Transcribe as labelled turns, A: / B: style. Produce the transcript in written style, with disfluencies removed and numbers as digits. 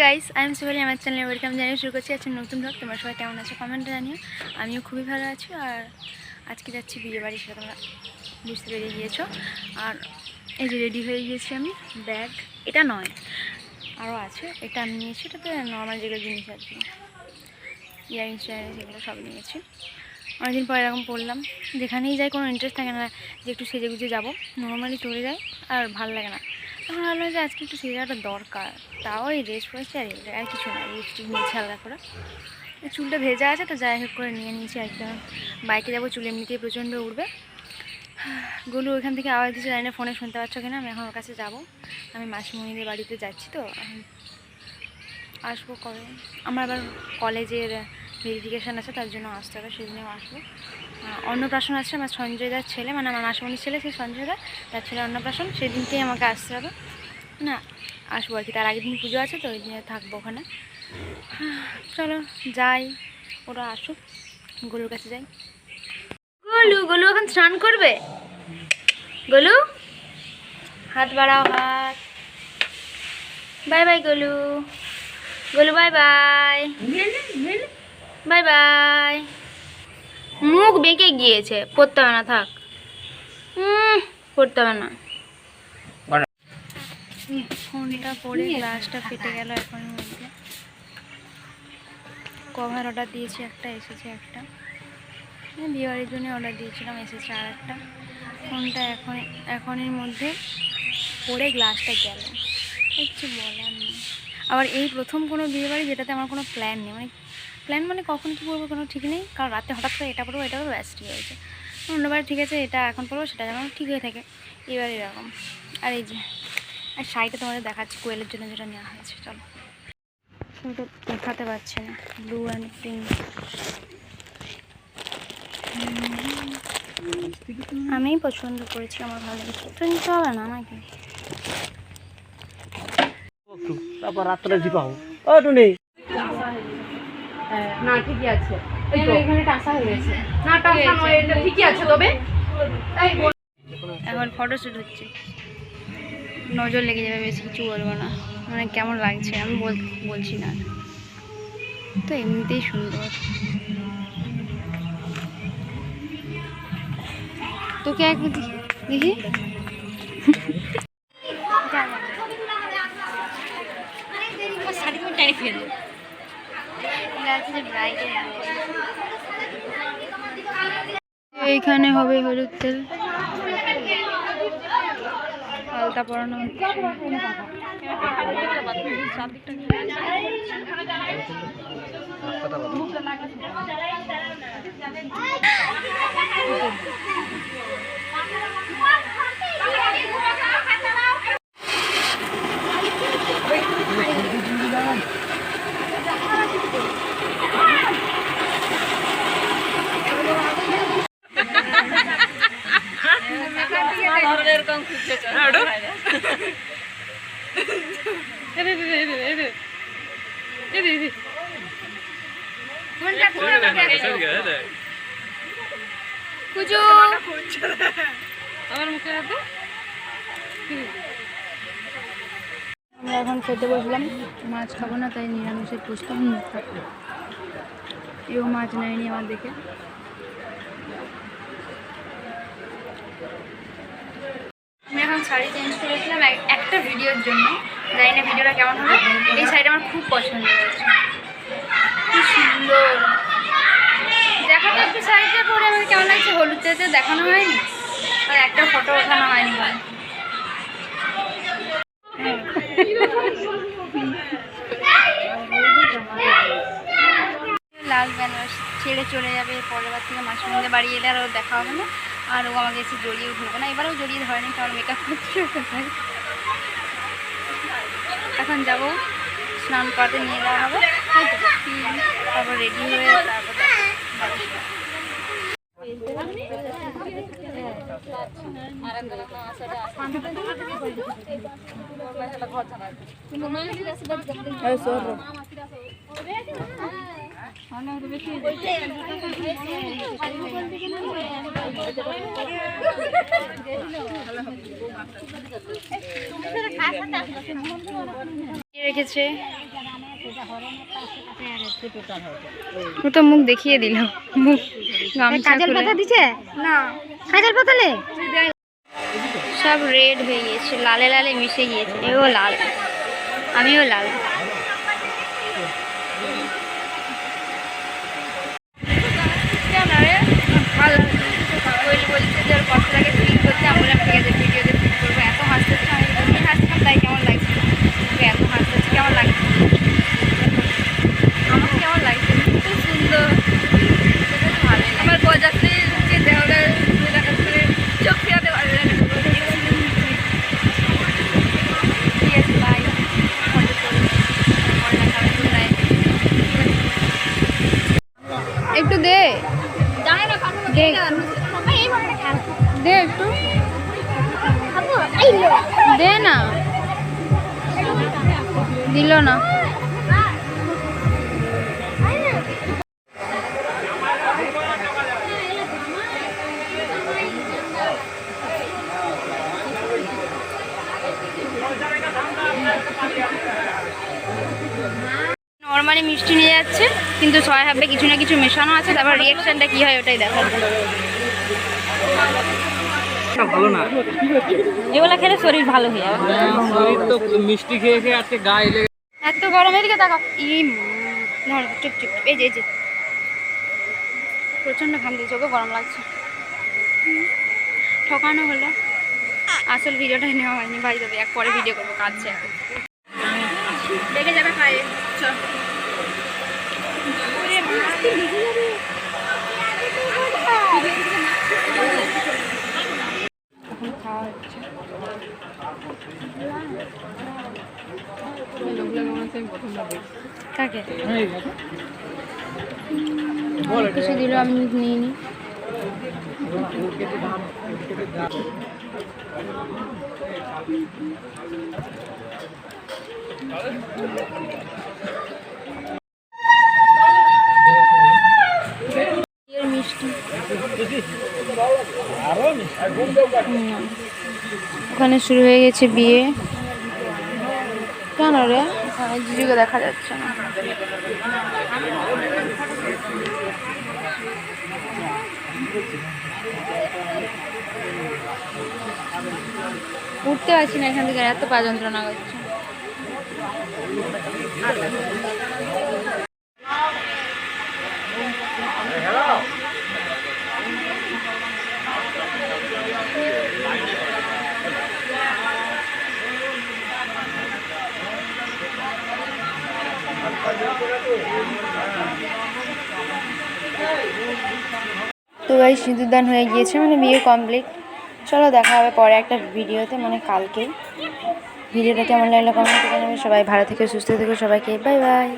A: Guys, I am Shibali. আমার চ্যানেলে welcome জানিয়ে শুরু করছি আজকে নতুন ব্লগ। তোমরা সবাই কেমন আছো কমেন্টে জানিও। আমিও খুবই ভালো আছি। আর আজকে যাচ্ছি বিয়ে বাড়ি, সেটা তোমরা বুঝতে পেরে গিয়েছো। আর এই যে রেডি হয়ে গিয়েছি আমি। ব্যাগ এটা নয়, আরও আছে। এটা আমি নিয়েছি, এটাতে নর্মাল যেগুলো জিনিস আর কি, ইয়ারিংস সেগুলো সব নিয়েছি। অনেকদিন পর এরকম পড়লাম। যেখানেই যাই কোনো ইন্টারেস্ট থাকে না যে একটু সেজে গুজে যাবো, নর্মালি চলে যাই আর ভালো লাগে না। তখন ভাবলাম যে আজকে একটু সেজে যাওয়াটা দরকার। তাও এই ড্রেস পরেছি আর কিছু না, লিপস্টিক নিয়েছি হালকা করে। চুলটা ভেজা আছে তো যাই হোক করে নিয়ে নিয়েছি। একদম বাইকে যাবো, চুল এমনিতেই প্রচণ্ড উঠবে। গুলু ওইখান থেকে আওয়াজ দিচ্ছে, জানি না ফোনে শুনতে পাচ্ছ কিনা। আমি এখন ওর কাছে যাবো। আমি মাসিমণিদের বাড়িতে যাচ্ছি, তো আসবো কবে। আমার আবার কলেজের ভেরিফিকেশান আছে, তার জন্য আসতে হবে, সেদিনেও আসবো। অন্নপ্রাশন আছে আমার সঞ্জয়দার ছেলে, মানে আমার মাসিমণির ছেলে, সেই সঞ্জয়দা, তার ছেলে অন্নপ্রাশন, সেদিনকেই আমাকে আসতে হবে। না আসবো আর কি, তার আগের দিন পুজো আছে, তো ওই দিনে থাকবো ওখানে। চলো যাই, ওরা আসুক, গলুর কাছে যাই। গলু এখন স্নান করবে। গলু হাত বাড়াও, হাত। Bye bye Golu. Golu bye bye. Bye bye. মুখ বেঁকে গিয়েছে, পড়তে হবে না, থাক। পড়তে হবে না। ফোনটা পড়ে গ্লাসটা ফেটে গেল এখনের মধ্যে। কভার অর্ডার দিয়েছি, একটা এসেছে, একটা বিয়েবাড়ির জন্য অর্ডার দিয়েছিলাম, এসেছে আর একটা। ফোনটা এখনের মধ্যে পড়ে গ্লাসটা গেল, কিছু বলার নেই। আবার এই প্রথম কোনো বিয়েবাড়ি যেটাতে আমার কোনো প্ল্যান নেই, মানে কখন কী করবো কোনো ঠিক নেই। কারণ রাতে হঠাৎ করে এটা পড়বো, এটা পড়বো, ব্যাস ঠিক হয়েছে। অন্যবার ঠিক আছে, এটা এখন পড়বো, সেটা যেমন ঠিক হয়ে থাকে, এবার এরকম। আর এই যে আর শাড়িটা তোমাদের দেখাচ্ছি, কোয়েলের জন্য যেটা নেওয়া হয়েছে। চলো, ওটা দেখাতে পারছি না, ব্লু অ্যান্ড পিঙ্ক। আমি পছন্দ করেছি, আমার ভালো লেগেছে। তো নিতে হবে না আমাকে।
B: তারপর রাত্রে দিপাও ও টুনি
C: না ঠিকই আছে, এই তো এখানে টাসা হয়ে গেছে। না টাসা নয়, এটা ঠিকই আছে। তবে
A: এখন ফটোশুট হচ্ছে, নজর লেগে যাবে, বেশি কিছু বলবো না। মানে কেমন লাগছে আমি বলছি না, তো এমনিতেই সুন্দর। তোকে এক দেখি এইখানে হবে হলুদ তেল, আলতা পরানো হচ্ছে। আমরা এখন খেতে বসলাম। মাছ খাবো না, তাই নিরামিষের প্রস্তুত। এও মাছ নেয়নি আমার দেখে। আমি এখন শাড়ি চেঞ্জ করেছিলাম একটা ভিডিওর জন্য, জানি না ভিডিওটা কেমন হবে। এই শাড়িটা আমার খুব পছন্দ হয়েছে, কি সুন্দর। দেখাতে একটু শাড়িটা পরে আমাকে কেমন লাগছে। হলুদতে দেখানো হয়নি, আর একটা ফটো ওঠানো হয়নি। লাল বেনারস ছেড়ে চলে যাবে, পরের বার থেকে মাসিমণিদের বাড়ি এলে আর ও দেখা হবে না, আর ও আমাকে এসে জড়িয়েও ধরবে না। এবারেও জড়িয়ে ধরেনি, কারণ মেকআপ করতে। এখন যাব, স্নান করাতে নিয়ে যাওয়া হবে, তারপর রেডি হয়ে তারপর রেখেছে ও তো মুখ দেখিয়ে দিল, মুখ গামছা
C: কাজল
A: খুলে।
C: পাতা দিছে না, কাজল পাতালে
A: সব রেড হয়ে গিয়েছে, লালে লালে মিশে গিয়েছে। এও লাল, আমিও লাল। কেন রে? ভালো বলছে যে ওর কথাটাকে ফিল করতে, আমি বললাম ঠিক আছে ভিডিওতে ফিল করবো। এত হাসতেছে, আমি এমনি হাসতাম, তাই কেমন লাগছে ওকে এত হাসতেছে, কেমন লাগছে আমার, কেমন লাগছে? খুব সুন্দর, সেটা তো ভালোই লাগে। আমার বরযাত্রী যে দেওয়ালে দেখা করে চোখ ফেরাতে পারবে না। ঠিক আছে, বাই। একটু দে, দে একটু দে না, দিল না। নর্মালি মিষ্টি নিয়ে যাচ্ছে, কিন্তু সবাই ভাববে কিছু না কিছু মেশানো আছে। তারপর রিয়াকশনটা কি হয় ওটাই দেখা যায়।
B: ভালো না,
A: এগুলা খেলে শরীর ভালো হয়ে যাবে।
B: শরীর তো মিষ্টি খেয়ে খেয়ে আজকে গায়ে লেগে।
A: এত গরমের দিকে তাকাও। ধর চুপ চুপ, এই যে এই যে প্রচণ্ড ঘাম দিয়েছে, ওকে গরম লাগছে। ঠকানো হলো, আসল ভিডিওটাই নেওয়া হয়নি। ভাই যাবে এক পরে ভিডিও করবো, কাঁদছে এখন, লেগে যাবে পায়ে। চল এখন খাওয়া হচ্ছে। কাকে কিছু দিল, আমি নিইনি। মিষ্টি ওখানে শুরু হয়ে গেছে বিয়ে। কেন রে? জিজুকে দেখা যাচ্ছে না। উঠতে পারছি না এখান থেকে, এত পা যন্ত্রণা করছে। তো ভাই সিঁদুরদান হয়ে গিয়েছে, মানে বিয়ে কমপ্লিট। চলো দেখা হবে পরে একটা ভিডিওতে, মানে কালকে। ভিডিওটা কেমন লাগলো কমেন্ট করে জানাবে। সবাই ভালো থেকে সুস্থ থেকো, সবাইকে বাই বাই।